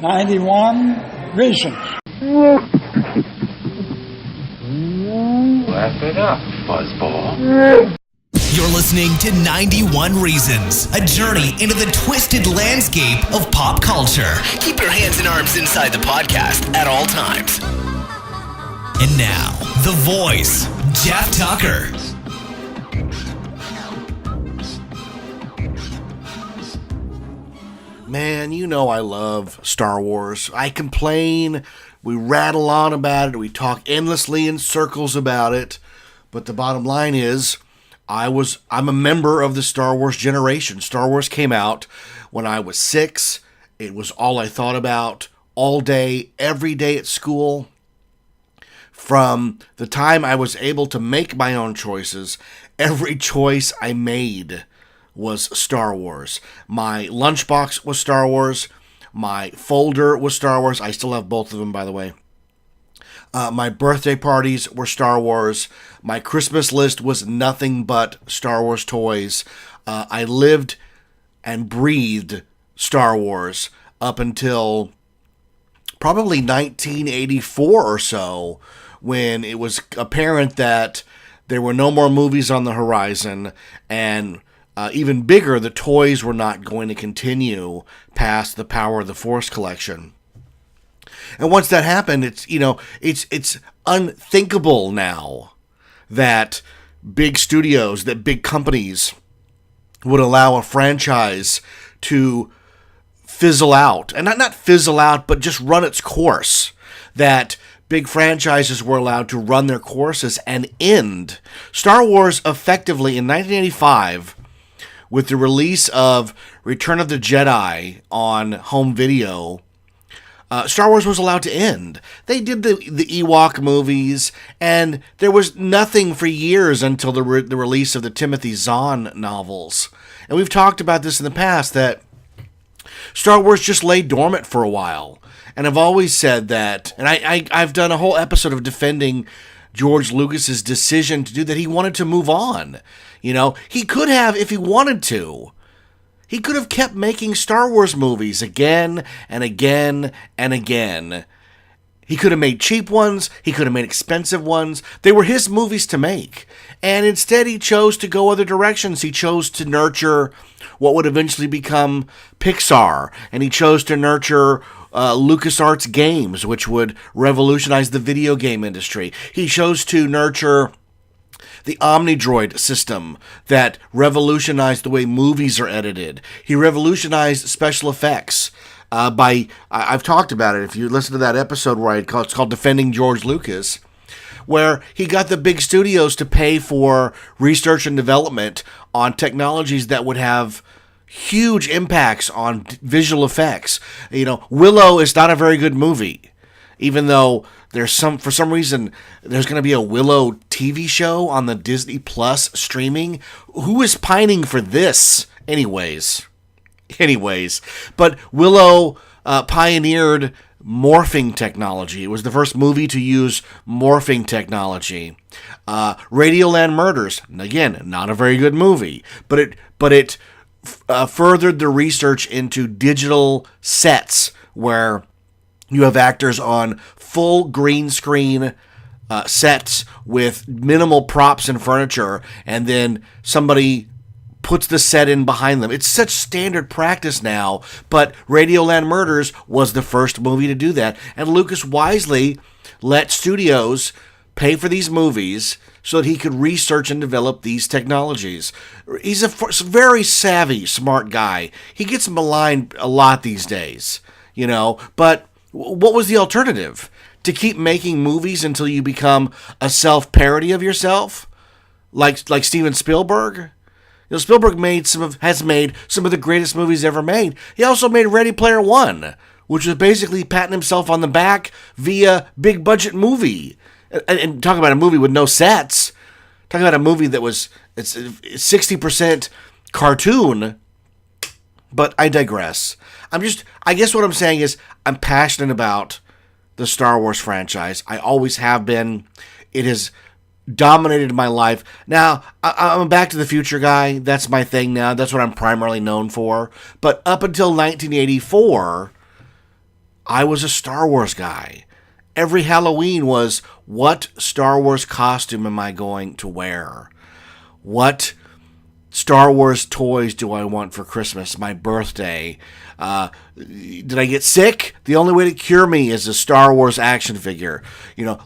91 reasons. Laugh it up, fuzzball. You're listening to 91 Reasons, a journey into the twisted landscape of pop culture. Keep your hands and arms inside the podcast at all times. And now, the voice, Jeff Tucker. Man, you know I love Star Wars. I complain, we rattle on about it, we talk endlessly in circles about it, but the bottom line is, I'm a member of the Star Wars generation. Star Wars came out when I was 6. It was all I thought about all day, every day at school. From the time I was able to make my own choices, every choice I made was Star Wars. My lunchbox was Star Wars. My folder was Star Wars. I still have both of them, by the way. My birthday parties were Star Wars. My Christmas list was nothing but Star Wars toys. I lived and breathed Star Wars up until probably 1984 or so, when it was apparent that there were no more movies on the horizon, and even bigger, the toys were not going to continue past the Power of the Force collection. And once that happened, it's unthinkable now that big studios, that big companies would allow a franchise to fizzle out. And not fizzle out, but just run its course. That big franchises were allowed to run their courses and end. Star Wars effectively in 1985, with the release of Return of the Jedi on home video, Star Wars was allowed to end. They did the Ewok movies, and there was nothing for years until the release of the Timothy Zahn novels. And we've talked about this in the past, that Star Wars just lay dormant for a while. And I've always said that, and I've done a whole episode of defending George Lucas's decision to do that. He wanted to move on. You know, he could have if he wanted to. He could have kept making Star Wars movies again and again and again. He could have made cheap ones. He could have made expensive ones. They were his movies to make. And instead he chose to go other directions. He chose to nurture what would eventually become Pixar. And he chose to nurture LucasArts games, which would revolutionize the video game industry. He chose to nurture the Omnidroid system that revolutionized the way movies are edited. He revolutionized special effects I've talked about it. If you listen to that episode where it's called Defending George Lucas, where he got the big studios to pay for research and development on technologies that would have huge impacts on visual effects. You know, Willow is not a very good movie, even though for some reason, there's going to be a Willow TV show on the Disney Plus streaming. Who is pining for this anyways? But Willow pioneered morphing technology. It was the first movie to use morphing technology. Radioland Murders, again, not a very good movie, but it furthered the research into digital sets where you have actors on full green screen sets with minimal props and furniture, and then somebody puts the set in behind them. It's such standard practice now, but Radioland Murders was the first movie to do that. And Lucas wisely let studios pay for these movies so that he could research and develop these technologies. He's a very savvy, smart guy. He gets maligned a lot these days, you know, but what was the alternative? To keep making movies until you become a self-parody of yourself? Like Steven Spielberg? You know, Spielberg has made some of the greatest movies ever made. He also made Ready Player One, which was basically patting himself on the back via big budget movie. And talking about a movie with no sets. Talking about a movie that was 60% cartoon. But I digress. I guess what I'm saying is I'm passionate about the Star Wars franchise. I always have been. It has dominated my life. Now, I'm a Back to the Future guy. That's my thing now. That's what I'm primarily known for. But up until 1984, I was a Star Wars guy. Every Halloween was, what Star Wars costume am I going to wear? What Star Wars toys do I want for Christmas, my birthday? Did I get sick? The only way to cure me is a Star Wars action figure.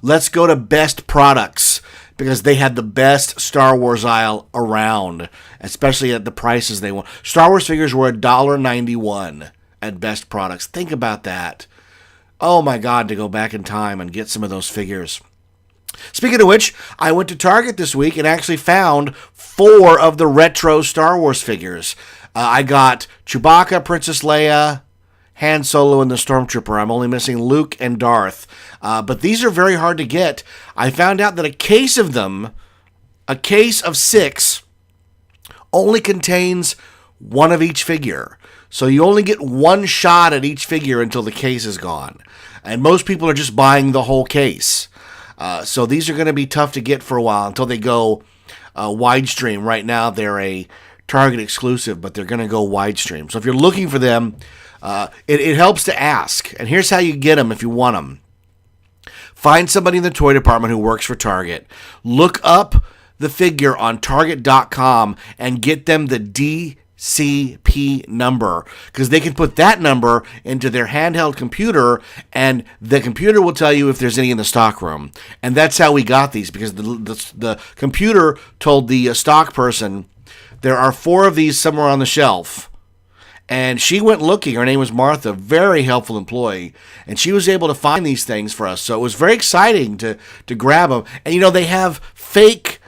Let's go to Best Products, because they had the best Star Wars aisle around, especially at the prices they want. Star Wars figures were $1.91 at Best Products. Think about that. Oh my God, to go back in time and get some of those figures. Speaking of which, I went to Target this week and actually found 4 of the retro Star Wars figures. I got Chewbacca, Princess Leia, Han Solo, and the Stormtrooper. I'm only missing Luke and Darth. But these are very hard to get. I found out that a case of them, a case of 6, only contains 1 of each figure. So you only get 1 shot at each figure until the case is gone. And most people are just buying the whole case. So these are going to be tough to get for a while until they go widestream. Right now they're a Target exclusive, but they're going to go widestream. So if you're looking for them, it helps to ask. And here's how you get them if you want them. Find somebody in the toy department who works for Target. Look up the figure on Target.com and get them the DCP number, because they can put that number into their handheld computer, and the computer will tell you if there's any in the stock room. And that's how we got these, because the computer told the stock person there are 4 of these somewhere on the shelf. And she went looking. Her name was Martha, very helpful employee, and she was able to find these things for us. So it was very exciting to grab them. And they have fake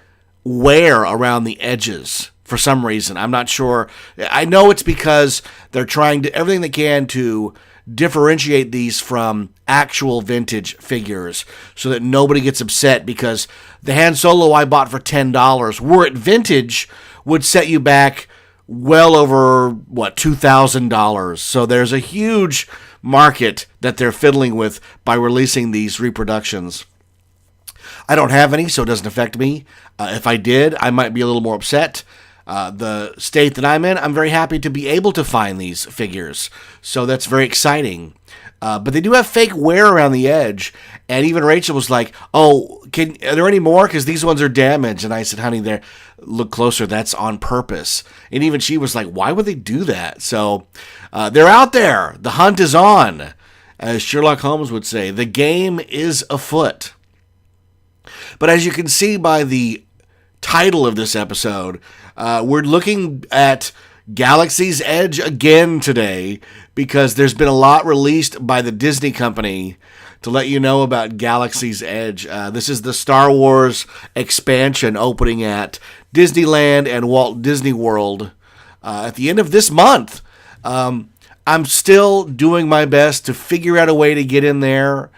wear around the edges for some reason. I'm not sure. I know it's because they're trying to everything they can to differentiate these from actual vintage figures so that nobody gets upset, because the Han Solo I bought for $10, were it vintage, would set you back well over, $2,000. So there's a huge market that they're fiddling with by releasing these reproductions. I don't have any, so it doesn't affect me. If I did, I might be a little more upset. The state that I'm in, I'm very happy to be able to find these figures. So that's very exciting. But they do have fake wear around the edge. And even Rachel was like, oh, are there any more? Because these ones are damaged. And I said, honey, look closer. That's on purpose. And even she was like, why would they do that? So they're out there. The hunt is on. As Sherlock Holmes would say, the game is afoot. But as you can see by the title of this episode, we're looking at Galaxy's Edge again today, because there's been a lot released by the Disney company to let you know about Galaxy's Edge. This is the Star Wars expansion opening at Disneyland and Walt Disney World at the end of this month. I'm still doing my best to figure out a way to get in there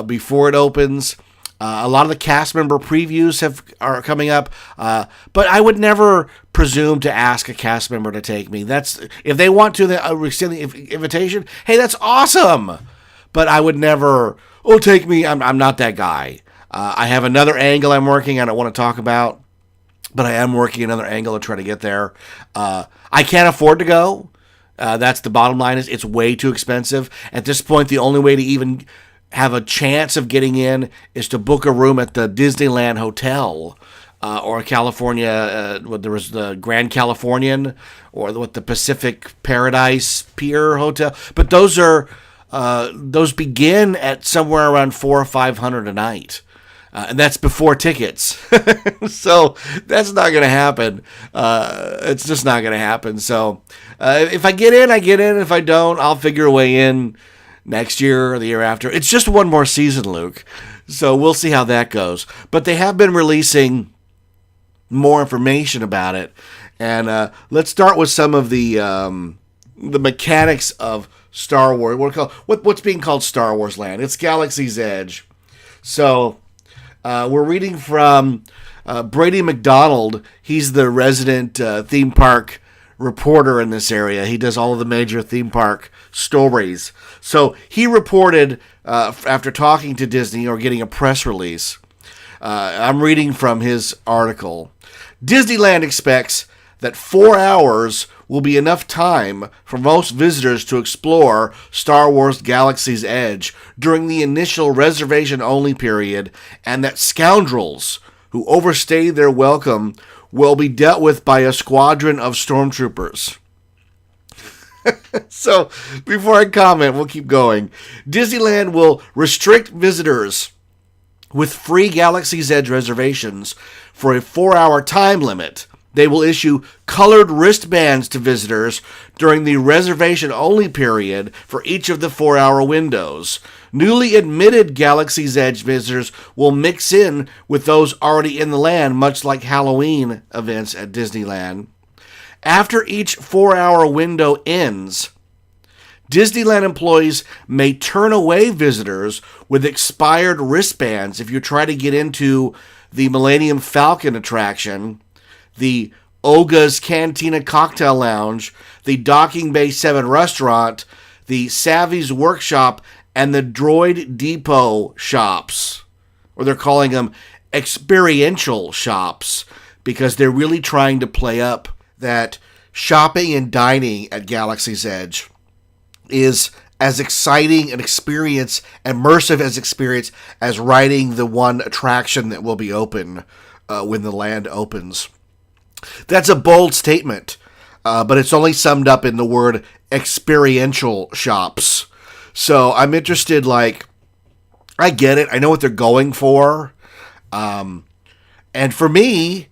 before it opens. A lot of the cast member previews are coming up, but I would never presume to ask a cast member to take me. If they want to extend the invitation, hey, that's awesome. But I would never, take me. I'm not that guy. I have another angle I'm working on. I don't want to talk about, but I am working another angle to try to get there. I can't afford to go. That's the bottom line. It's way too expensive. At this point, the only way to even have a chance of getting in is to book a room at the Disneyland Hotel or California. There was the Grand Californian or the Pacific Paradise Pier Hotel. But those begin at somewhere around $400 or $500 a night. And that's before tickets. So that's not going to happen. It's just not going to happen. So if I get in, I get in. If I don't, I'll figure a way in next year or the year after. It's just one more season, Luke. So we'll see how that goes. But they have been releasing more information about it. And let's start with some of the mechanics of Star Wars. What's being called Star Wars Land. It's Galaxy's Edge. So we're reading from Brady McDonald. He's the resident theme park reporter in this area. He does all of the major theme park stories. So he reported after talking to Disney or getting a press release. I'm reading from his article. Disneyland expects that 4 hours will be enough time for most visitors to explore Star Wars Galaxy's Edge during the initial reservation-only period, and that scoundrels who overstay their welcome will be dealt with by a squadron of stormtroopers. So, before I comment, we'll keep going. Disneyland will restrict visitors with free Galaxy's Edge reservations for a 4-hour time limit. They will issue colored wristbands to visitors during the reservation-only period for each of the 4-hour windows. Newly admitted Galaxy's Edge visitors will mix in with those already in the land, much like Halloween events at Disneyland. After each 4-hour window ends, Disneyland employees may turn away visitors with expired wristbands if you try to get into the Millennium Falcon attraction, the Oga's Cantina Cocktail Lounge, the Docking Bay 7 restaurant, the Savvy's Workshop, and the Droid Depot shops. Or they're calling them experiential shops because they're really trying to play up that shopping and dining at Galaxy's Edge is as exciting an experience, immersive as experience, as riding the one attraction that will be open when the land opens. That's a bold statement, but it's only summed up in the word experiential shops. So I'm interested, I get it. I know what they're going for. And for me,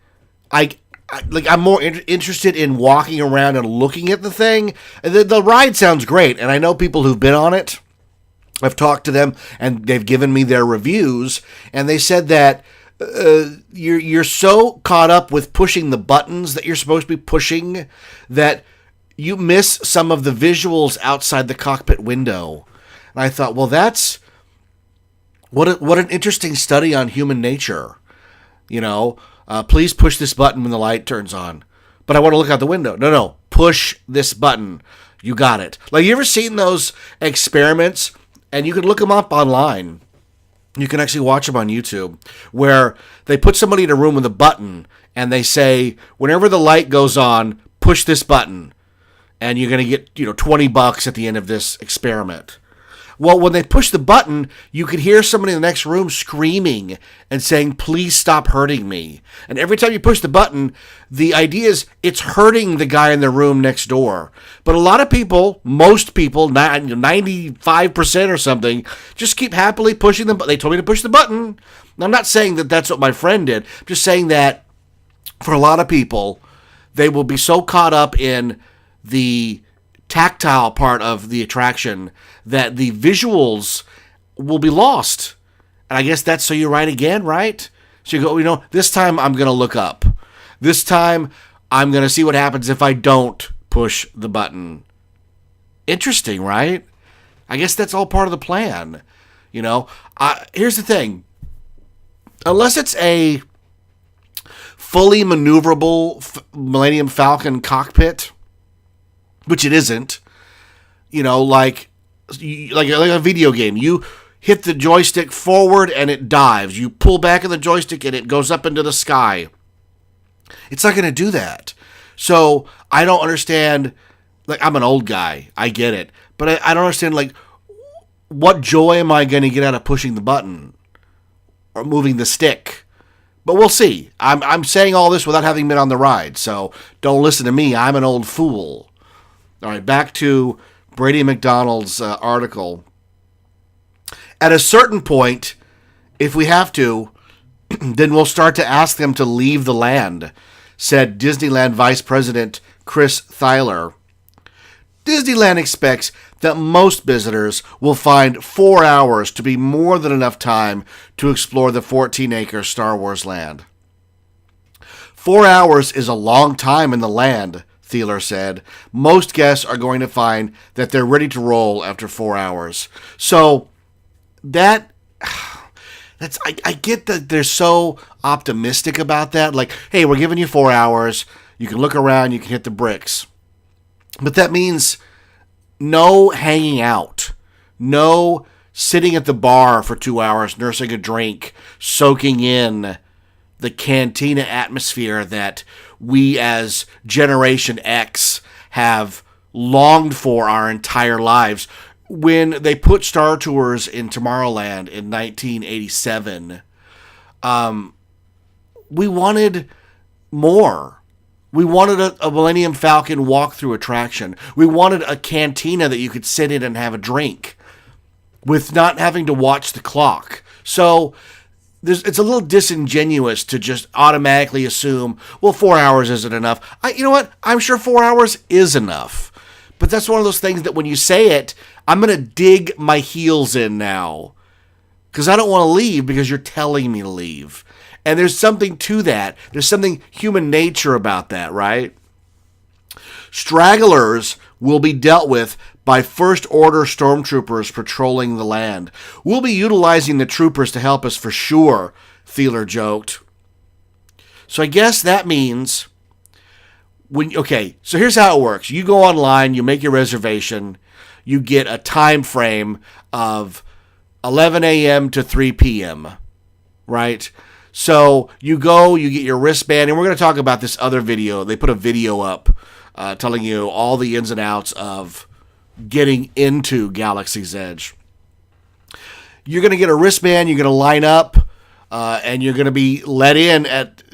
I'm more interested in walking around and looking at the thing. The ride sounds great, and I know people who've been on it. I've talked to them, and they've given me their reviews, and they said that you're so caught up with pushing the buttons that you're supposed to be pushing that you miss some of the visuals outside the cockpit window. And I thought, well, that's what an interesting study on human nature, please push this button when the light turns on. But I want to look out the window. No. Push this button. You got it. You ever seen those experiments? And you can look them up online. You can actually watch them on YouTube. Where they put somebody in a room with a button. And they say, whenever the light goes on, push this button. And you're going to get, $20 at the end of this experiment. Well, when they push the button, you could hear somebody in the next room screaming and saying, please stop hurting me. And every time you push the button, the idea is it's hurting the guy in the room next door. But a lot of people, most people, 95% or something, just keep happily pushing them. They told me to push the button. I'm not saying that that's what my friend did. I'm just saying that for a lot of people, they will be so caught up in the tactile part of the attraction that the visuals will be lost. And I guess that's so you ride again, right? So you go, this time I'm going to look up. This time I'm going to see what happens if I don't push the button. Interesting, right? I guess that's all part of the plan. Here's the thing. Unless it's a fully maneuverable Millennium Falcon cockpit, which it isn't, like a video game. You hit the joystick forward and it dives. You pull back on the joystick and it goes up into the sky. It's not going to do that. So I don't understand. I'm an old guy. I get it. But I don't understand, what joy am I going to get out of pushing the button or moving the stick? But we'll see. I'm saying all this without having been on the ride. So don't listen to me. I'm an old fool. All right, back to Brady McDonald's article. At a certain point, if we have to, then we'll start to ask them to leave the land, said Disneyland Vice President Chris Thyler. Disneyland expects that most visitors will find 4 hours to be more than enough time to explore the 14-acre Star Wars land. 4 hours is a long time in the land, Thieler said. Most guests are going to find that they're ready to roll after 4 hours. So I get that they're so optimistic about that. Hey, we're giving you 4 hours. You can look around. You can hit the bricks. But that means no hanging out. No sitting at the bar for 2 hours, nursing a drink, soaking in the cantina atmosphere that we as Generation X have longed for our entire lives. When they put Star Tours in Tomorrowland in 1987, we wanted more. We wanted a Millennium Falcon walk-through attraction. We wanted a cantina that you could sit in and have a drink with not having to watch the clock. So it's a little disingenuous to just automatically assume, well, 4 hours isn't enough. You know what? I'm sure 4 hours is enough. But that's one of those things that when you say it, I'm going to dig my heels in now. Because I don't want to leave because you're telling me to leave. And there's something to that. There's something human nature about that, right? Stragglers will be dealt with by First Order stormtroopers patrolling the land. We'll be utilizing the troopers to help us for sure, Thieler joked. So I guess that means... so here's how it works. You go online, you make your reservation, you get a time frame of 11 a.m. to 3 p.m., right? So you go, you get your wristband, and we're going to talk about this other video. They put a video up telling you all the ins and outs of getting into Galaxy's Edge. You're going to get a wristband, you're going to line up, and you're going to be let in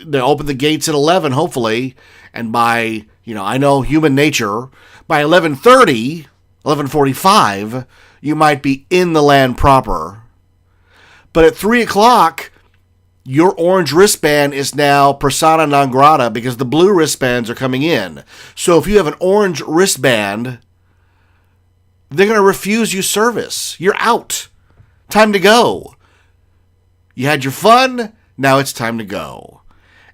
they open the gates at 11, hopefully. And by, I know human nature, by 11:30, 11:45, you might be in the land proper. But at 3 o'clock, your orange wristband is now persona non grata because the blue wristbands are coming in. So if you have an orange wristband, they're going to refuse you service. You're out. Time to go. You had your fun. Now it's time to go.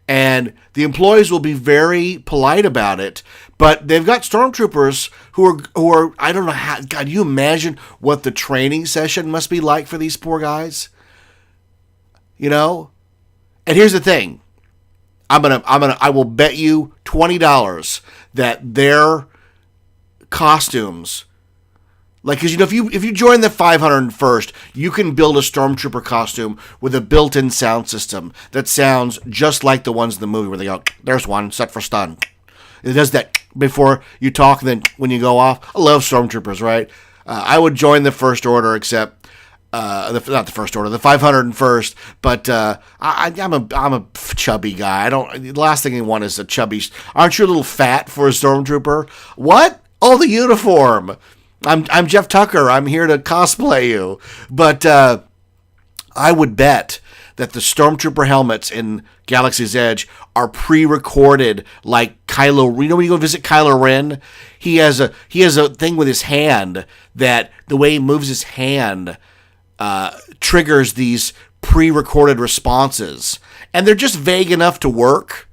And the employees will be very polite about it, but they've got stormtroopers who are I don't know how. God, you imagine what the training session must be like for these poor guys. And here's the thing, I will bet you $20 that their costumes. Because if you join the 501st, you can build a stormtrooper costume with a built-in sound system that sounds just like the ones in the movie where they go, "There's one set for stun." It does that before you talk, and then when you go off. I love stormtroopers, right? I would join the First Order, except not the First Order, the 501st. But I'm a chubby guy. The last thing I want is a chubby. Aren't you a little fat for a stormtrooper? What? Oh, the uniform. I'm Jeff Tucker. I'm here to cosplay you. But I would bet that the Stormtrooper helmets in Galaxy's Edge are pre-recorded like Kylo. When you go visit Kylo Ren, he has a thing with his hand that the way he moves his hand triggers these pre-recorded responses. And they're just vague enough to work.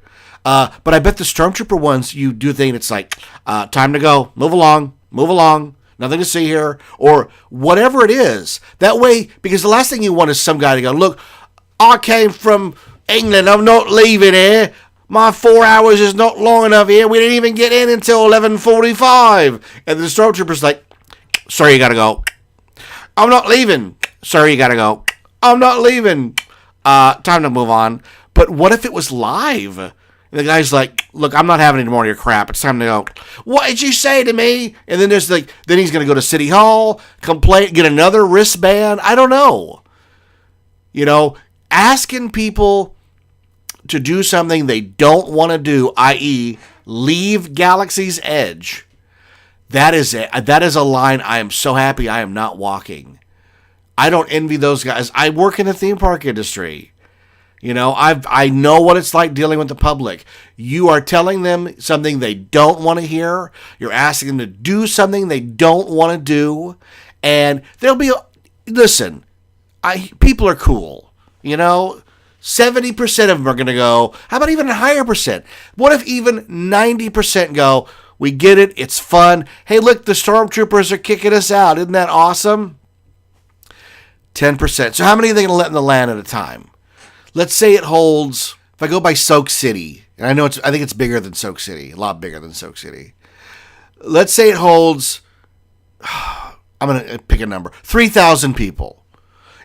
But I bet the Stormtrooper ones, you do think it's like, time to go. Move along. Nothing to see here, or whatever it is. That way, because the last thing you want is some guy to go, "Look, I came from England. I'm not leaving here. My 4 hours is not long enough here. We didn't even get in until 11:45." And the stormtrooper's like, "Sir, you gotta go." "I'm not leaving." "Sir, you gotta go." "I'm not leaving." Time to move on. But what if it was live? And the guy's like, "Look, I'm not having any more of your crap. It's time to go." "What did you say to me?" And then then he's going to go to City Hall, complain, get another wristband. I don't know. Asking people to do something they don't want to do, i.e., leave Galaxy's Edge, that is a line I am so happy I am not walking. I don't envy those guys. I work in the theme park industry. I know what it's like dealing with the public. You are telling them something they don't want to hear. You're asking them to do something they don't want to do. And listen, people are cool. 70% of them are going to go, how about even a higher percent? What if even 90% go, "We get it, it's fun. Hey, look, the stormtroopers are kicking us out. Isn't that awesome?" 10%. So how many are they going to let in the land at a time? Let's say it holds, if I go by Soak City, and I think it's bigger than Soak City, a lot bigger than Soak City. Let's say it holds, I'm going to pick a number, 3,000 people.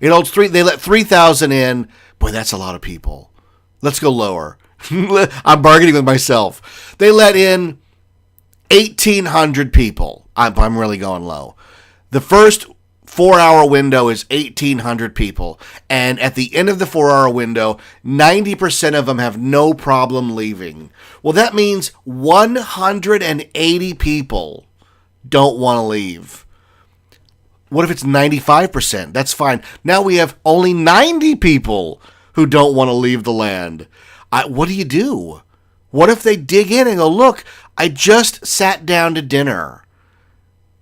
It holds they let 3,000 in. Boy, that's a lot of people. Let's go lower. I'm bargaining with myself. They let in 1,800 people. I'm really going low. The first 4-hour window is 1,800 people. And at the end of the 4-hour window, 90% of them have no problem leaving. Well, that means 180 people don't want to leave. What if it's 95%? That's fine. Now we have only 90 people who don't want to leave the land. What do you do? What if they dig in and go, look, I just sat down to dinner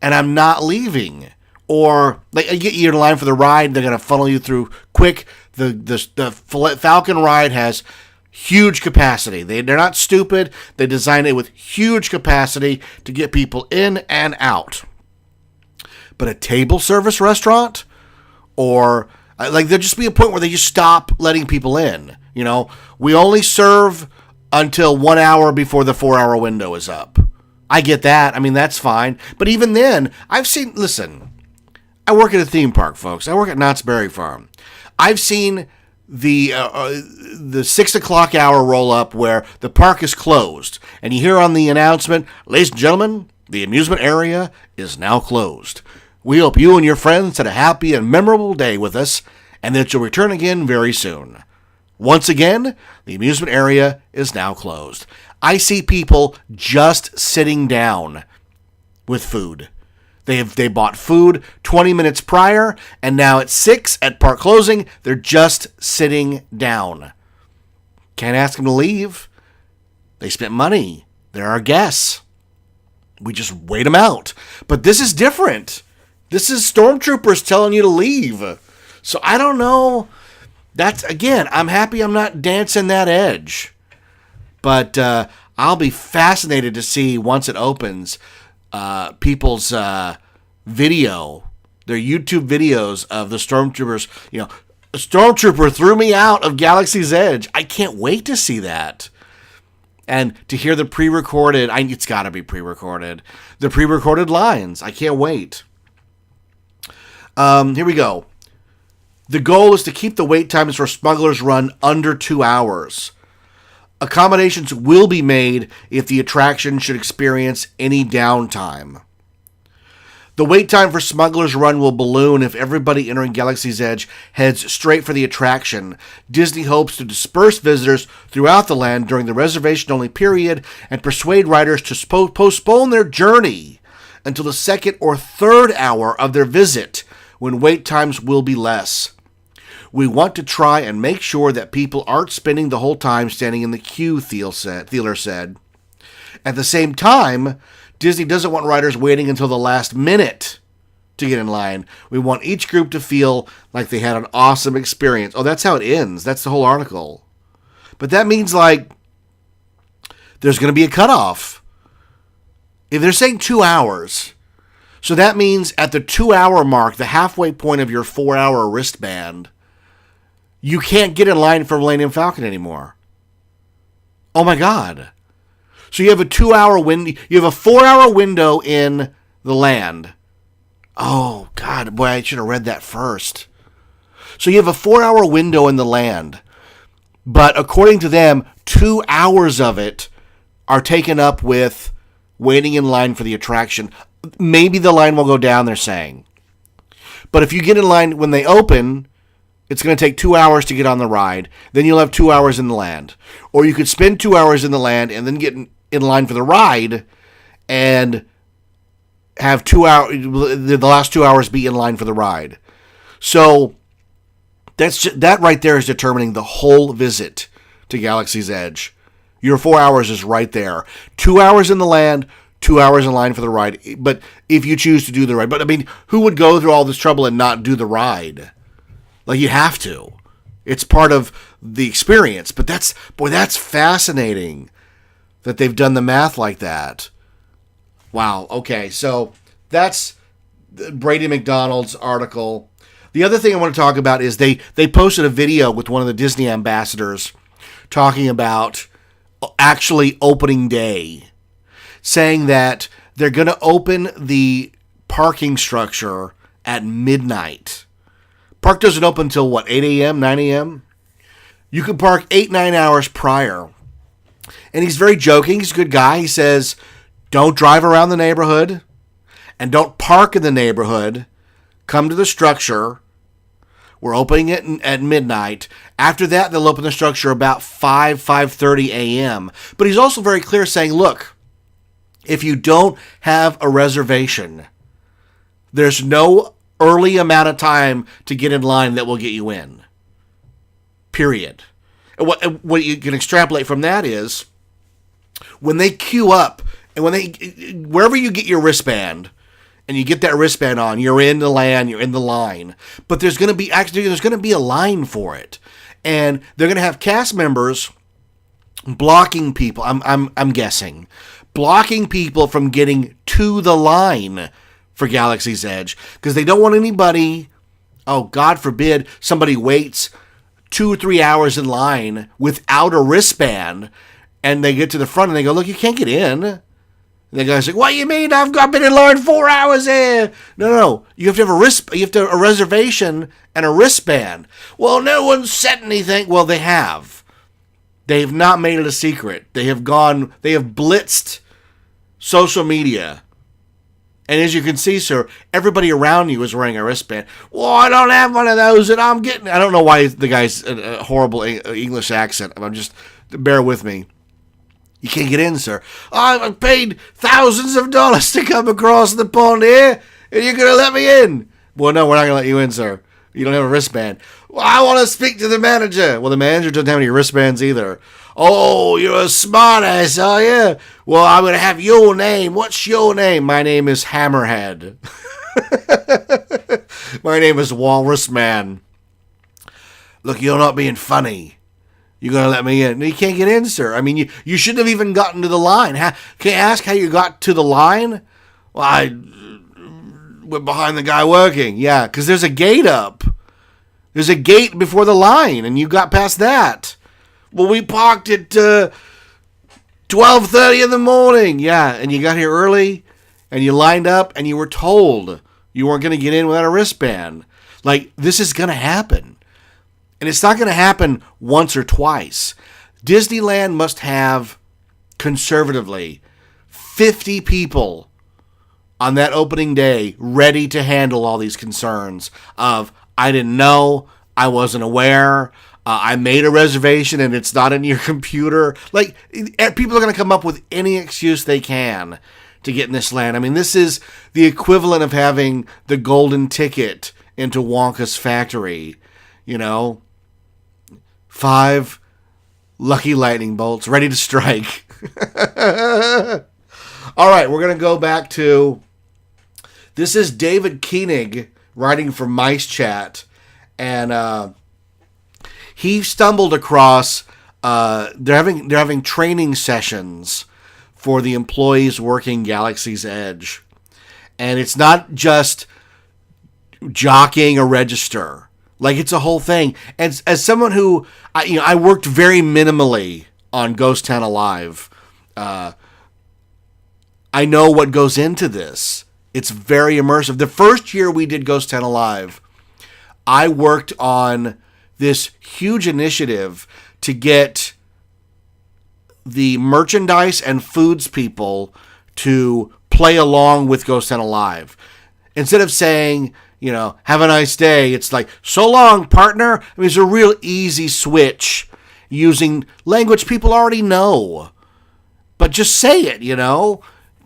and I'm not leaving? Or like, you get you in line for the ride, they're going to funnel you through quick. The Falcon ride has huge capacity. They're not stupid. They designed it with huge capacity to get people in and out. But a table service restaurant, or like there'll just be a point where they just stop letting people in. You know, we only serve until 1 hour before the 4-hour window is up. I get that. I mean, that's fine. But even then, listen, I work at a theme park, folks. I work at Knott's Berry Farm. I've seen the 6 o'clock hour roll up where the park is closed. And you hear on the announcement, ladies and gentlemen, the amusement area is now closed. We hope you and your friends had a happy and memorable day with us, and that you'll return again very soon. Once again, the amusement area is now closed. I see people just sitting down with food. They bought food 20 minutes prior, and now at 6 at park closing, they're just sitting down. Can't ask them to leave. They spent money. They're our guests. We just wait them out. But this is different. This is stormtroopers telling you to leave. So I don't know. That's, again, I'm happy I'm not dancing that edge. But I'll be fascinated to see once it opens people's video, their YouTube videos of the stormtroopers. You know, a stormtrooper threw me out of Galaxy's Edge. I can't wait to see that. And to hear the pre-recorded, it's got to be pre-recorded. The pre-recorded lines. I can't wait. Here we go. The goal is to keep the wait times for Smuggler's Run under 2 hours. Accommodations will be made if the attraction should experience any downtime. The wait time for Smuggler's Run will balloon if everybody entering Galaxy's Edge heads straight for the attraction. Disney hopes to disperse visitors throughout the land during the reservation-only period and persuade riders to postpone their journey until the second or third hour of their visit, when wait times will be less. We want to try and make sure that people aren't spending the whole time standing in the queue, Thieler said. At the same time, Disney doesn't want riders waiting until the last minute to get in line. We want each group to feel like they had an awesome experience. Oh, that's how it ends. That's the whole article. But that means, like, there's going to be a cutoff. If they're saying 2 hours, so that means at the 2-hour mark, the halfway point of your 4-hour wristband, you can't get in line for Millennium Falcon anymore. Oh my God. So you have a 2-hour window, you have a 4-hour window in the land. Oh God, boy, I should have read that first. So you have a 4-hour window in the land, but according to them, 2 hours of it are taken up with waiting in line for the attraction. Maybe the line will go down, they're saying. But if you get in line when they open, it's going to take 2 hours to get on the ride. Then you'll have 2 hours in the land. Or you could spend 2 hours in the land and then get in line for the ride and have 2 hours, the last 2 hours be in line for the ride. So that right there is determining the whole visit to Galaxy's Edge. Your 4 hours is right there. 2 hours in the land, 2 hours in line for the ride. But if you choose to do the ride. But I mean, who would go through all this trouble and not do the ride? Like, you have to. It's part of the experience. But that's fascinating that they've done the math like that. Wow. Okay, so that's Brady McDonald's article. The other thing I want to talk about is they posted a video with one of the Disney ambassadors talking about actually opening day, saying that they're going to open the parking structure at midnight. Park doesn't open until, what, 8 a.m., 9 a.m.? You can park 8-9 hours prior. And he's very joking. He's a good guy. He says, don't drive around the neighborhood, and don't park in the neighborhood. Come to the structure. We're opening it at midnight. After that, they'll open the structure about 5:30 a.m. But he's also very clear saying, look, if you don't have a reservation, there's no early amount of time to get in line that will get you in. Period. And what you can extrapolate from that is, when they queue up, and wherever you get your wristband, and you get that wristband on, you're in the land, you're in the line. But there's going to be a line for it, and they're going to have cast members blocking people. I'm guessing blocking people from getting to the line for Galaxy's Edge, because they don't want anybody. Oh, God forbid somebody waits 2 or 3 hours in line without a wristband, and they get to the front and they go, "Look, you can't get in." And the guy's like, "What do you mean? I've been in line 4 hours here." No. You have to have a reservation and a wristband. Well, no one said anything. Well, they have. They have not made it a secret. They have blitzed social media. And as you can see, sir, everybody around you is wearing a wristband. Well, I don't have one of those, and I'm getting. I don't know why the guy's a horrible English accent. Bear with me. You can't get in, sir. I paid thousands of dollars to come across the pond here, and you're going to let me in. Well, no, we're not going to let you in, sir. You don't have a wristband. Well, I want to speak to the manager. Well, the manager doesn't have any wristbands either. Oh, you're a smartass, are you? Well, I'm going to have your name. What's your name? My name is Hammerhead. My name is Walrus Man. Look, you're not being funny. You're going to let me in. No, you can't get in, sir. I mean, you shouldn't have even gotten to the line. Can I ask how you got to the line? Well, I went behind the guy working. Yeah, because there's a gate up. There's a gate before the line, and you got past that. Well, we parked at 12:30 in the morning. Yeah, and you got here early, and you lined up, and you were told you weren't going to get in without a wristband. Like, this is going to happen. And it's not going to happen once or twice. Disneyland must have, conservatively, 50 people on that opening day ready to handle all these concerns of, I didn't know, I wasn't aware, I made a reservation and it's not in your computer. Like, people are going to come up with any excuse they can to get in this land. I mean, this is the equivalent of having the golden ticket into Wonka's factory, you know? 5 lucky lightning bolts ready to strike. All right, we're going to go back to, this is David Koenig writing for Mice Chat, and he stumbled across, they're having training sessions for the employees working Galaxy's Edge. And it's not just jockeying a register. Like, it's a whole thing. And as someone who, I worked very minimally on Ghost Town Alive, I know what goes into this. It's very immersive. The first year we did Ghost Town Alive, I worked on this huge initiative to get the merchandise and foods people to play along with Ghost Town Alive. Instead of saying, have a nice day, it's like, so long, partner. I mean, it's a real easy switch using language people already know. But just say it,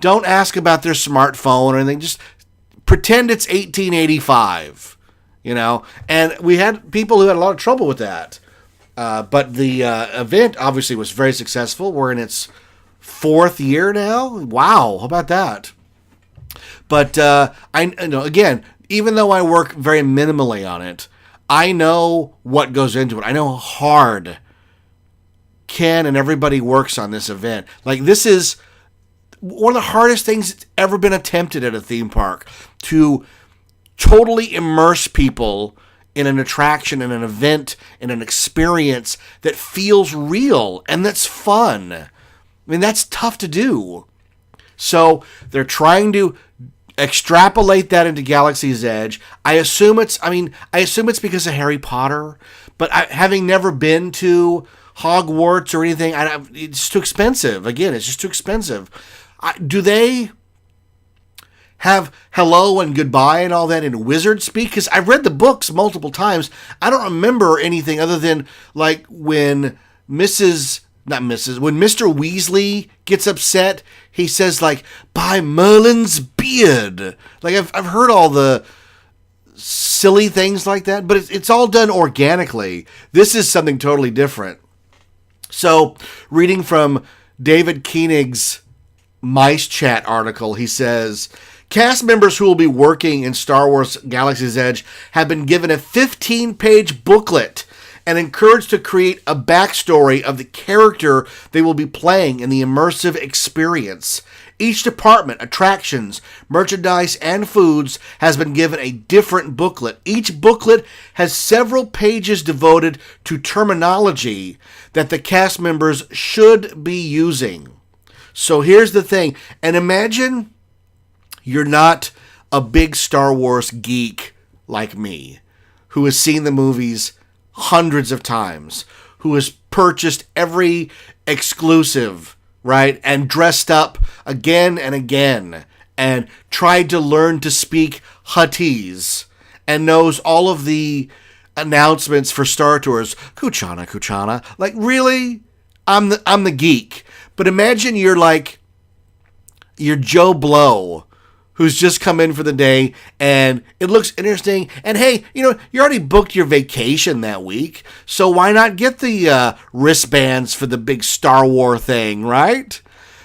Don't ask about their smartphone or anything. Just pretend it's 1885, And we had people who had a lot of trouble with that. But the event obviously was very successful. We're in its 4th year now. Wow, how about that? But again, even though I work very minimally on it, I know what goes into it. I know how hard Ken and everybody works on this event. Like, this is one of the hardest things that's ever been attempted at a theme park, to totally immerse people in an attraction, in an event, in an experience that feels real and that's fun. I mean, that's tough to do. So they're trying to extrapolate that into Galaxy's Edge. I assume it's because of Harry Potter, but having never been to Hogwarts or anything, it's too expensive. Again, it's just too expensive. Do they have hello and goodbye and all that in wizard speak? Because I've read the books multiple times. I don't remember anything other than like when when Mr. Weasley gets upset, he says like, by Merlin's beard. Like I've heard all the silly things like that, but it's all done organically. This is something totally different. So reading from David Koenig's Mice Chat article, he says, cast members who will be working in Star Wars Galaxy's Edge have been given a 15-page booklet and encouraged to create a backstory of the character they will be playing in the immersive experience. Each department, attractions, merchandise, and foods has been given a different booklet. Each booklet has several pages devoted to terminology that the cast members should be using. So here's the thing, and imagine you're not a big Star Wars geek like me, who has seen the movies hundreds of times, who has purchased every exclusive, right, and dressed up again and again, and tried to learn to speak Huttese, and knows all of the announcements for Star Tours. Kuchana, Kuchana. Like, really? I'm the geek. But imagine you're Joe Blow, who's just come in for the day, and it looks interesting. And hey, you already booked your vacation that week, so why not get the wristbands for the big Star Wars thing, right?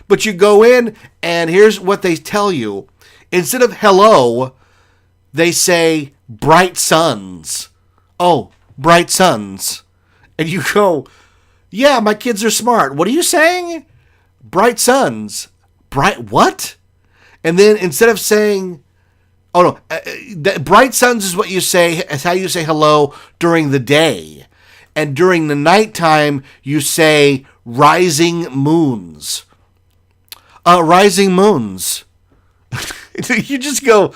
But you go in, and here's what they tell you. Instead of hello, they say bright suns. Oh, bright suns. And you go, yeah, my kids are smart. What are you saying? Bright suns. Bright what? And then instead of saying, bright suns is what you say, is how you say hello during the day. And during the nighttime, you say rising moons. Rising moons. You just go,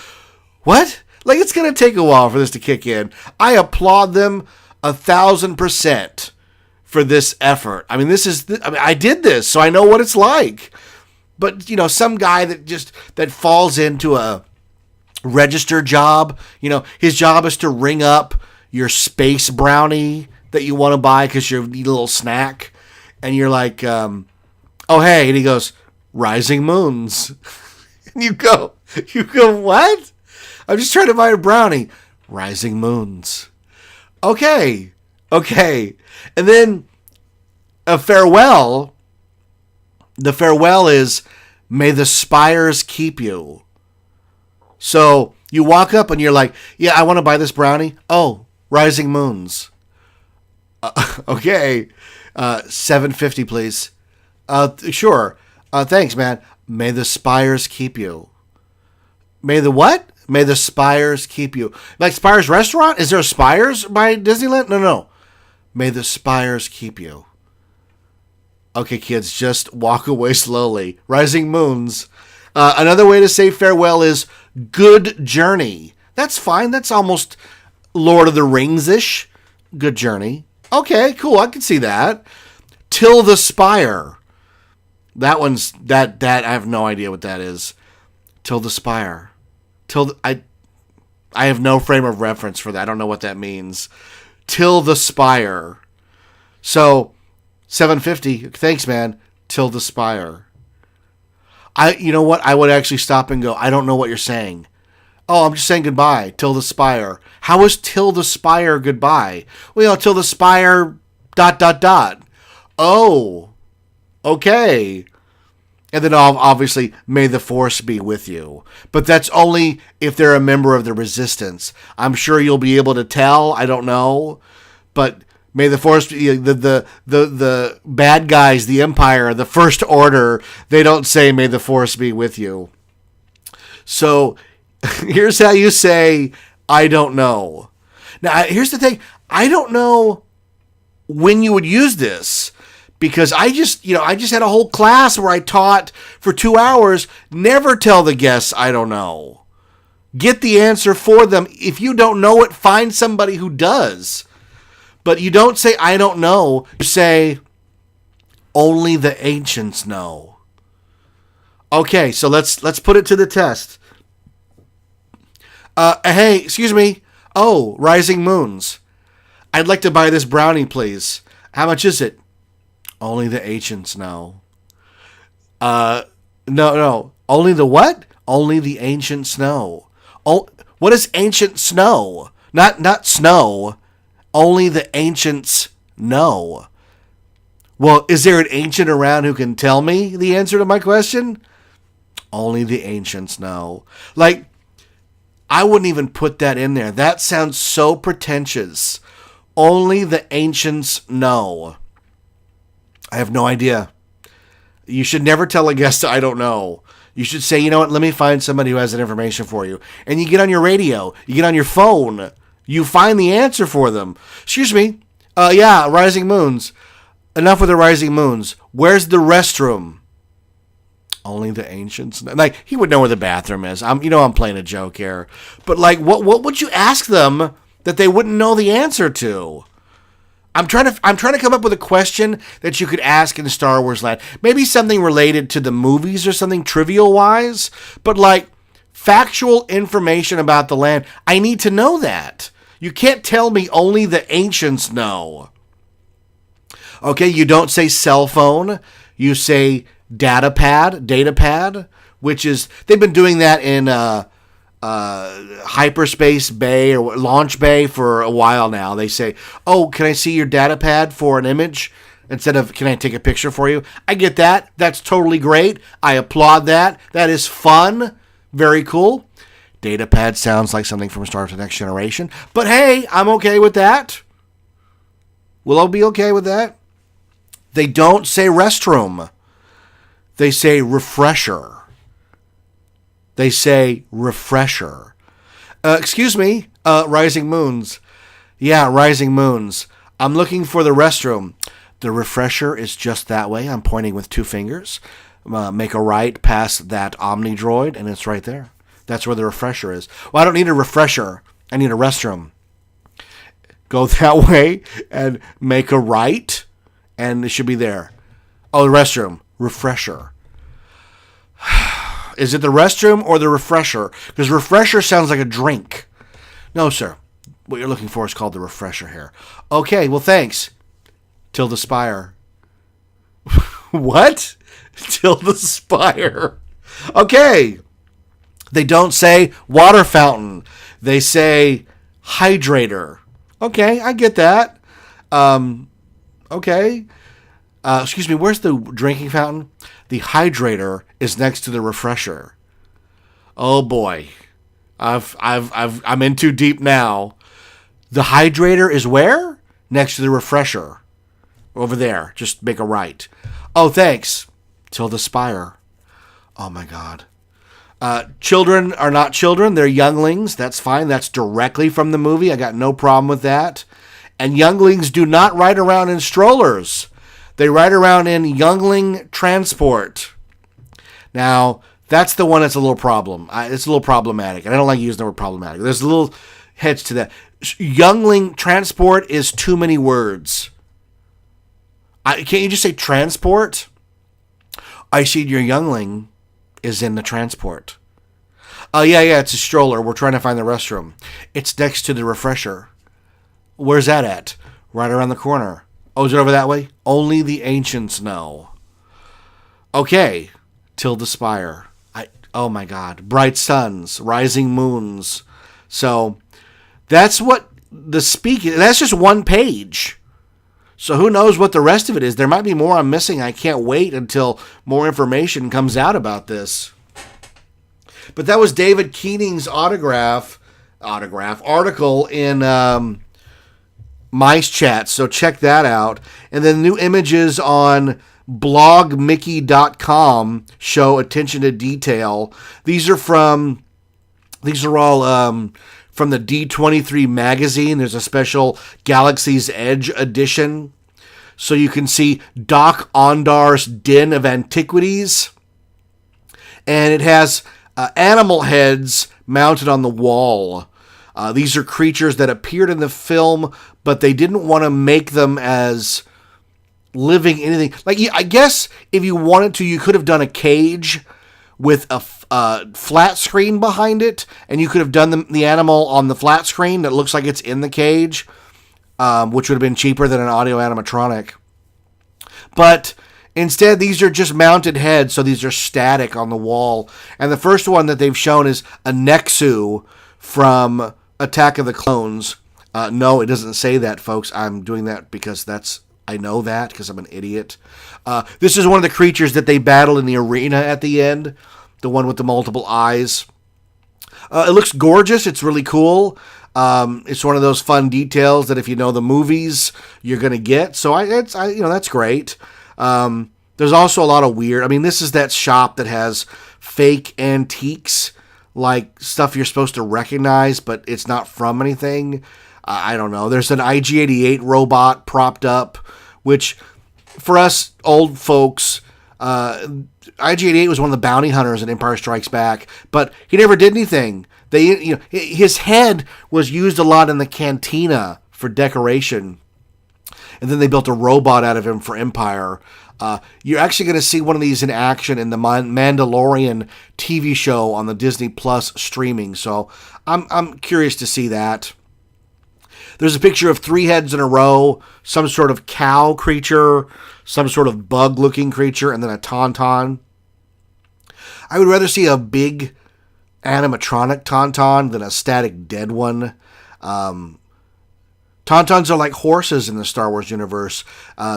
what? Like, it's going to take a while for this to kick in. I applaud them 1,000% for this effort. I mean, I did this, so I know what it's like. But, some guy that falls into a register job, his job is to ring up your space brownie that you want to buy because you need a little snack. And you're like, oh, hey. And he goes, rising moons. And you go, what? I'm just trying to buy a brownie. Rising moons. Okay. And then a farewell. The farewell is, may the spires keep you. So you walk up and you're like, yeah, I want to buy this brownie. Oh, rising moons. Okay. $7.50, please. Sure. Thanks, man. May the spires keep you. May the what? May the spires keep you. Like Spires Restaurant? Is there a Spires by Disneyland? No. May the spires keep you. Okay, kids, just walk away slowly. Rising moons. Another way to say farewell is good journey. That's fine. That's almost Lord of the Rings-ish. Good journey. Okay, cool. I can see that. Till the spire. That I have no idea what that is. Till the spire. I have no frame of reference for that. I don't know what that means. Till the spire. So, $7.50. Thanks, man. Till the spire. You know what? I would actually stop and go, I don't know what you're saying. Oh, I'm just saying goodbye. Till the spire. How is till the spire goodbye? Well, till the spire ... Oh, okay. And then obviously, may the force be with you. But that's only if they're a member of the resistance. I'm sure you'll be able to tell. I don't know. But may the force be, the bad guys, the Empire, the First Order, they don't say may the force be with you. So here's how you say, I don't know. Now, here's the thing. I don't know when you would use this. Because I just had a whole class where I taught for 2 hours, never tell the guests, I don't know. Get the answer for them. If you don't know it, find somebody who does. But you don't say, I don't know. You say, only the ancients know. Okay, so let's put it to the test. Hey, excuse me. Oh, Rising Moons. I'd like to buy this brownie, please. How much is it? Only the ancients know. No. Only the what? Only the ancients know. Oh, what is ancient snow? Not snow. Only the ancients know. Well, is there an ancient around who can tell me the answer to my question? Only the ancients know. Like, I wouldn't even put that in there. That sounds so pretentious. Only the ancients know. I have no idea. You should never tell a guest, I don't know. You should say, you know what, let me find somebody who has that information for you. And you get on your radio, you get on your phone, you find the answer for them. Excuse me. Yeah, Rising Moons. Enough with the Rising Moons. Where's the restroom? Only the ancients know. Like, he would know where the bathroom is. I'm playing a joke here. But, like, what would you ask them that they wouldn't know the answer to? I'm trying to come up with a question that you could ask in Star Wars Land. Maybe something related to the movies or something trivial-wise. But, like, factual information about the land, I need to know that. You can't tell me only the ancients know. Okay, you don't say cell phone. You say data pad, which is, they've been doing that in hyperspace bay or launch bay for a while now. They say, oh, can I see your data pad for an image? Instead of, can I take a picture for you? I get that. That's totally great. I applaud that. That is fun. Very cool. Data pad sounds like something from Star Wars The Next Generation. But hey, I'm okay with that. Will I be okay with that? They don't say restroom. They say refresher. They say refresher. Excuse me, Rising Moons. Yeah, Rising Moons. I'm looking for the restroom. The refresher is just that way. I'm pointing with 2 fingers. Make a right past that Omni droid, and it's right there. That's where the refresher is. Well, I don't need a refresher. I need a restroom. Go that way and make a right, and it should be there. Oh, the restroom. Refresher. Is it the restroom or the refresher? Because refresher sounds like a drink. No, sir. What you're looking for is called the refresher here. Okay, well, thanks. Tilda Spire. What? Tilda Spire. Okay. They don't say water fountain. They say hydrator. Okay, I get that. Okay. Excuse me, where's the drinking fountain? The hydrator is next to the refresher. Oh boy. I'm in too deep now. The hydrator is where? Next to the refresher. Over there. Just make a right. Oh, thanks. Tilda Spire. Oh my God. Children are not children. They're younglings. That's fine. That's directly from the movie. I got no problem with that. And younglings do not ride around in strollers. They ride around in youngling transport. Now, that's the one that's a little problem. It's a little problematic. And I don't like using the word problematic. There's a little heads to that. Youngling transport is too many words. Can't you just say transport? I see your youngling is in the transport. Yeah, it's a stroller. We're trying to find the restroom. It's next to the refresher. Where's that at? Right around the corner. Oh, is it over that way? Only the ancients know. Okay. Tilda Spire. Oh my God. Bright suns. Rising moons. So, that's what the speaking... That's just one page. So who knows what the rest of it is. There might be more I'm missing. I can't wait until more information comes out about this. But that was David Keating's article in... Mice Chat, so check that out. And then new images on blogmickey.com show attention to detail. These are all from the D23 magazine. There's a special Galaxy's Edge edition. So you can see Doc Ondar's Den of Antiquities. And it has animal heads mounted on the wall. These are creatures that appeared in the film, but they didn't want to make them as living anything. Like, I guess if you wanted to, you could have done a cage with a flat screen behind it, and you could have done the animal on the flat screen that looks like it's in the cage, which would have been cheaper than an audio animatronic. But instead, these are just mounted heads, so these are static on the wall. And the first one that they've shown is a Nexu from Attack of the Clones. No, it doesn't say that, folks. I'm doing that because I know that because I'm an idiot. This is one of the creatures that they battle in the arena at the end, the one with the multiple eyes. It looks gorgeous. It's really cool. It's one of those fun details that if you know the movies, you're gonna get. So that's great. There's also a lot of weird. I mean, this is that shop that has fake antiques, like stuff you're supposed to recognize, but it's not from anything. I don't know. There's an IG-88 robot propped up, which for us old folks, IG-88 was one of the bounty hunters in Empire Strikes Back, but he never did anything. His head was used a lot in the cantina for decoration, and then they built a robot out of him for Empire. You're actually going to see one of these in action in the Mandalorian TV show on the Disney Plus streaming, so I'm curious to see that. There's a picture of 3 heads in a row, some sort of cow creature, some sort of bug-looking creature, and then a tauntaun. I would rather see a big animatronic tauntaun than a static dead one. Tauntauns are like horses in the Star Wars universe.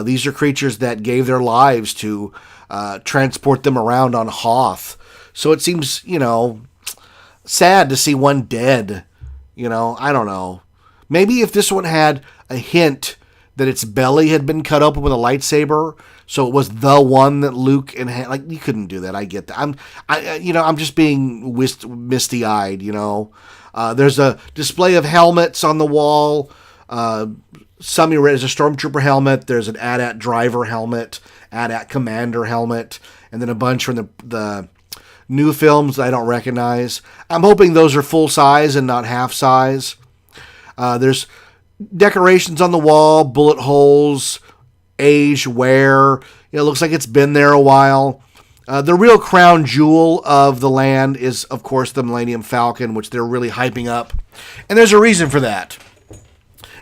These are creatures that gave their lives to transport them around on Hoth. So it seems, sad to see one dead. I don't know. Maybe if this one had a hint that its belly had been cut open with a lightsaber, so it was the one that Luke and you couldn't do that. I get that. I'm just being misty-eyed. There's a display of helmets on the wall. There's a Stormtrooper helmet. There's an AT-AT driver helmet, AT-AT commander helmet, and then a bunch from the new films that I don't recognize. I'm hoping those are full size and not half size. There's decorations on the wall, bullet holes, age, wear. It looks like it's been there a while. The real crown jewel of the land is, of course, the Millennium Falcon, which they're really hyping up. And there's a reason for that.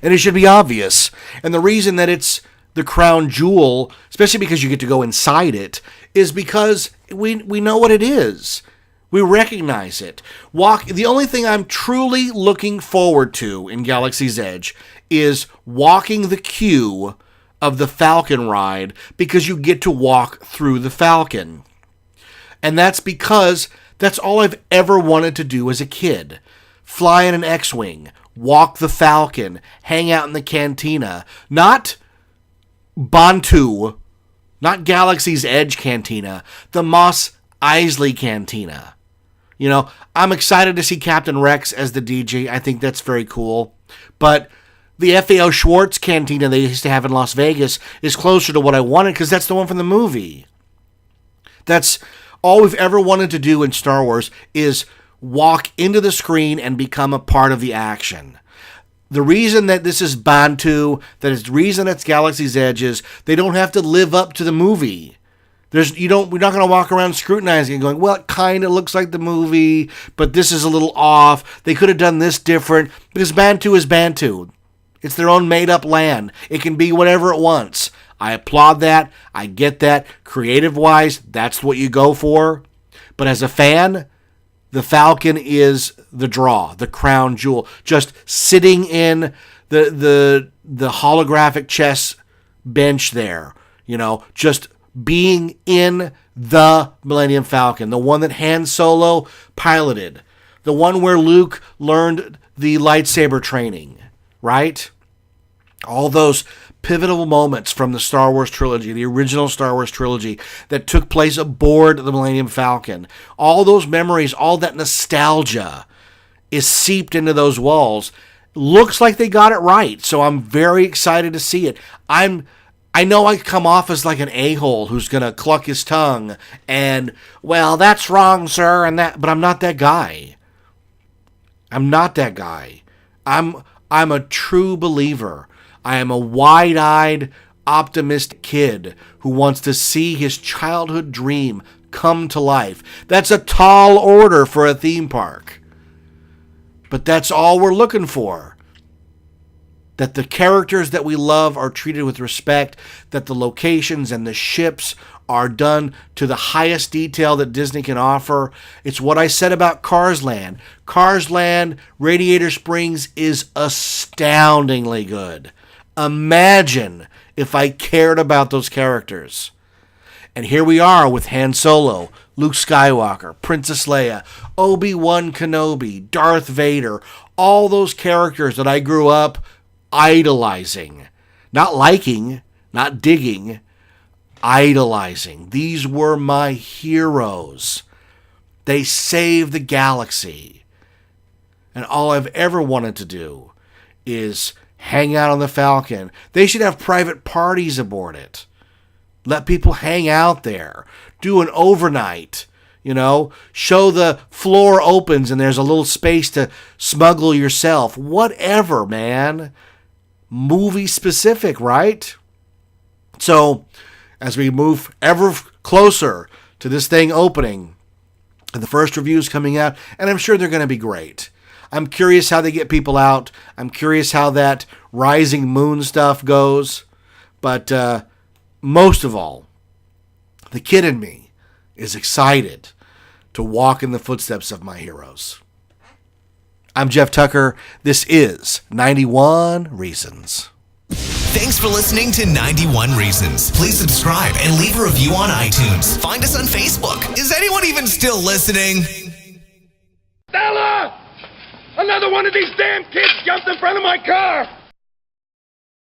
And it should be obvious. And the reason that it's the crown jewel, especially because you get to go inside it, is because we know what it is. We recognize it. The only thing I'm truly looking forward to in Galaxy's Edge is walking the queue of the Falcon ride, because you get to walk through the Falcon. And that's because that's all I've ever wanted to do as a kid. Fly in an X-Wing, walk the Falcon, hang out in the cantina. Not Bantu, not Galaxy's Edge Cantina, the Mos Eisley Cantina. I'm excited to see Captain Rex as the DG. I think that's very cool. But the FAO Schwartz Cantina they used to have in Las Vegas is closer to what I wanted, because that's the one from the movie. That's all we've ever wanted to do in Star Wars, is walk into the screen and become a part of the action. The reason that this is Bantu, the reason it's Galaxy's Edge, is they don't have to live up to the movie. We're not going to walk around scrutinizing and going, well, it kind of looks like the movie, but this is a little off. They could have done this different, because Bantu is Bantu. It's their own made-up land. It can be whatever it wants. I applaud that. I get that. Creative-wise, that's what you go for. But as a fan, the Falcon is the draw, the crown jewel. Just sitting in the holographic chess bench there, just being in the Millennium Falcon, the one that Han Solo piloted, the one where Luke learned the lightsaber training, right? All those pivotal moments from the Star Wars trilogy, the original Star Wars trilogy, that took place aboard the Millennium Falcon. All those memories, all that nostalgia is seeped into those walls. Looks like they got it right, so I'm very excited to see it. I know I come off as like an a-hole who's going to cluck his tongue and, well, that's wrong, sir, but I'm not that guy. I'm not that guy. I'm a true believer. I am a wide-eyed, optimistic kid who wants to see his childhood dream come to life. That's a tall order for a theme park. But that's all we're looking for. That the characters that we love are treated with respect, that the locations and the ships are done to the highest detail that Disney can offer. It's what I said about Cars Land. Cars Land, Radiator Springs is astoundingly good. Imagine if I cared about those characters. And here we are with Han Solo, Luke Skywalker, Princess Leia, Obi-Wan Kenobi, Darth Vader, all those characters that I grew up idolizing. Not liking, not digging, idolizing. These were my heroes. They saved the galaxy. And all I've ever wanted to do is hang out on the Falcon. They should have private parties aboard it. Let people hang out there. Do an overnight. Show the floor opens and there's a little space to smuggle yourself. Whatever, man. Movie specific, right? So, as we move ever closer to this thing opening, and the first reviews coming out, and I'm sure they're going to be great. I'm curious how they get people out. I'm curious how that Rising Moon stuff goes. But most of all, the kid in me is excited to walk in the footsteps of my heroes. I'm Jeff Tucker. This is 91 Reasons. Thanks for listening to 91 Reasons. Please subscribe and leave a review on iTunes. Find us on Facebook. Is anyone even still listening? Stella! Another one of these damn kids jumped in front of my car!